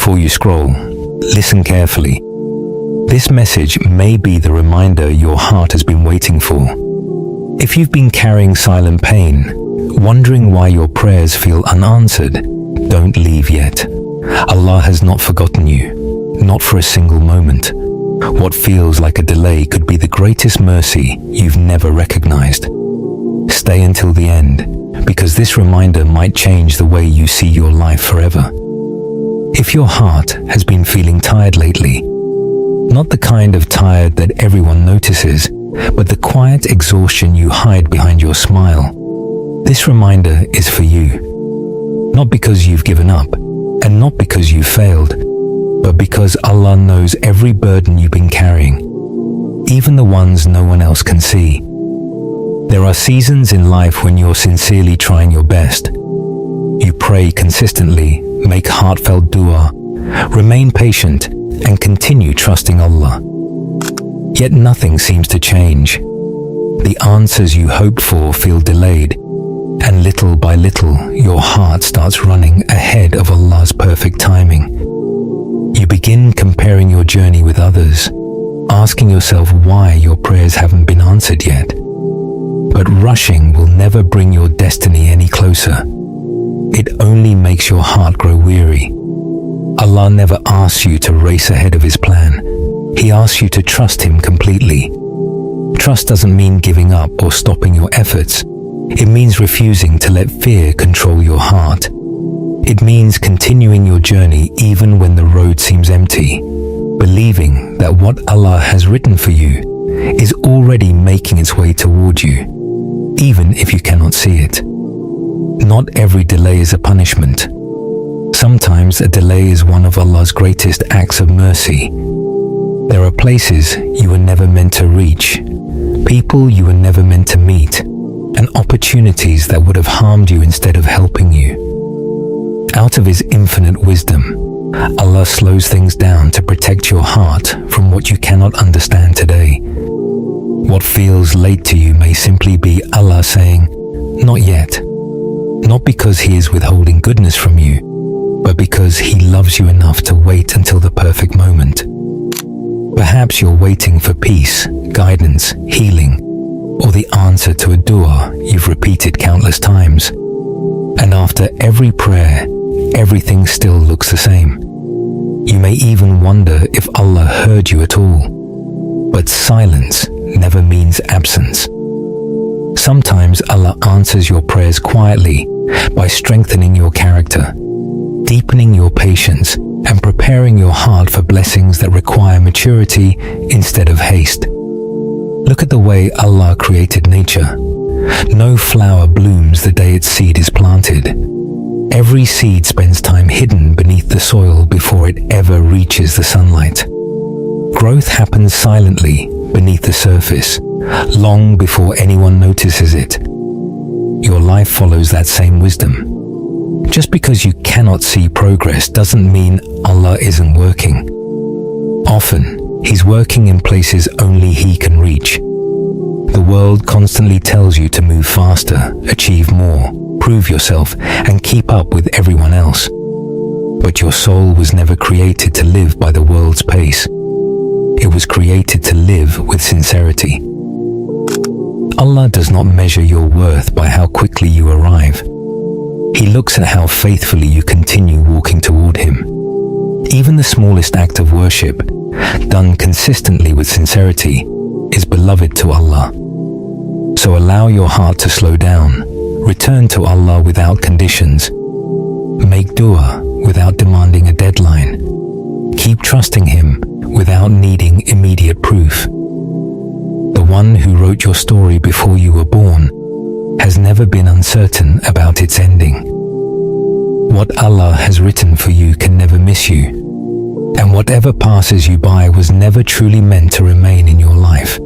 before you scroll, listen carefully. This message may be the reminder your heart has been waiting for. If you've been carrying silent pain, wondering why your prayers feel unanswered, don't leave yet. Allah has not forgotten you, not for a single moment. What feels like a delay could be the greatest mercy you've never recognized. Stay until the end, because this reminder might change the way you see your life forever. If your heart has been feeling tired lately, not the kind of tired that everyone notices, but the quiet exhaustion you hide behind your smile, this reminder is for you. Not because you've given up, and not because you failed, but because Allah knows every burden you've been carrying, even the ones no one else can see. There are seasons in life when you're sincerely trying your best. You pray consistently, make heartfelt dua, remain patient, and continue trusting Allah. Yet nothing seems to change. The answers you hoped for feel delayed, and little by little your heart starts running ahead of Allah's perfect timing. You begin comparing your journey with others, asking yourself why your prayers haven't been answered yet. But rushing will never bring your destiny any closer. It only makes your heart grow weary. Allah never asks you to race ahead of His plan. He asks you to trust Him completely. Trust doesn't mean giving up or stopping your efforts. It means refusing to let fear control your heart. It means continuing your journey even when the road seems empty, believing that what Allah has written for you is already making its way toward you, even if you cannot see it. Not every delay is a punishment. Sometimes a delay is one of Allah's greatest acts of mercy. There are places you were never meant to reach, people you were never meant to meet, and opportunities that would have harmed you instead of helping you. Out of His infinite wisdom, Allah slows things down to protect your heart from what you cannot understand today. What feels late to you may simply be Allah saying, "Not yet." Not because He is withholding goodness from you, but because He loves you enough to wait until the perfect moment. Perhaps you're waiting for peace, guidance, healing, or the answer to a dua you've repeated countless times. And after every prayer, everything still looks the same. You may even wonder if Allah heard you at all. But silence never means absence. Sometimes Allah answers your prayers quietly by strengthening your character, deepening your patience, and preparing your heart for blessings that require maturity instead of haste. Look at the way Allah created nature. No flower blooms the day its seed is planted. Every seed spends time hidden beneath the soil before it ever reaches the sunlight. Growth happens silently beneath the surface, long before anyone notices it. Your life follows that same wisdom. Just because you cannot see progress doesn't mean Allah isn't working. Often, He's working in places only He can reach. The world constantly tells you to move faster, achieve more, prove yourself, and keep up with everyone else. But your soul was never created to live by the world's pace. It was created to live with sincerity. Allah does not measure your worth by how quickly you arrive. He looks at how faithfully you continue walking toward Him. Even the smallest act of worship, done consistently with sincerity, is beloved to Allah. So allow your heart to slow down, return to Allah without conditions, make dua without demanding a deadline, keep trusting Him without needing immediate proof. The one who wrote your story before you were born has never been uncertain about its ending. What Allah has written for you can never miss you, and whatever passes you by was never truly meant to remain in your life.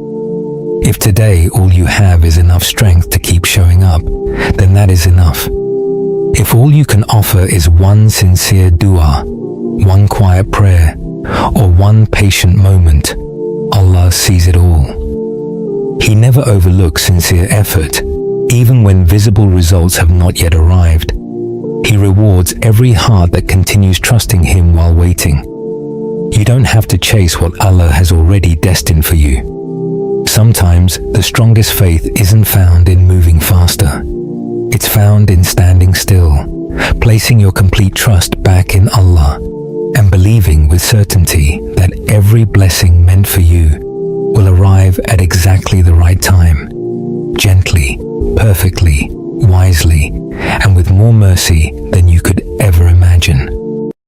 If today all you have is enough strength to keep showing up, then that is enough. If all you can offer is one sincere dua, one quiet prayer, or one patient moment, Allah sees it all. He never overlooks sincere effort, even when visible results have not yet arrived. He rewards every heart that continues trusting Him while waiting. You don't have to chase what Allah has already destined for you. Sometimes the strongest faith isn't found in moving faster. It's found in standing still, placing your complete trust back in Allah, and believing with certainty that every blessing meant for you will arrive at exactly the right time, gently, perfectly, wisely, and with more mercy than you could ever imagine.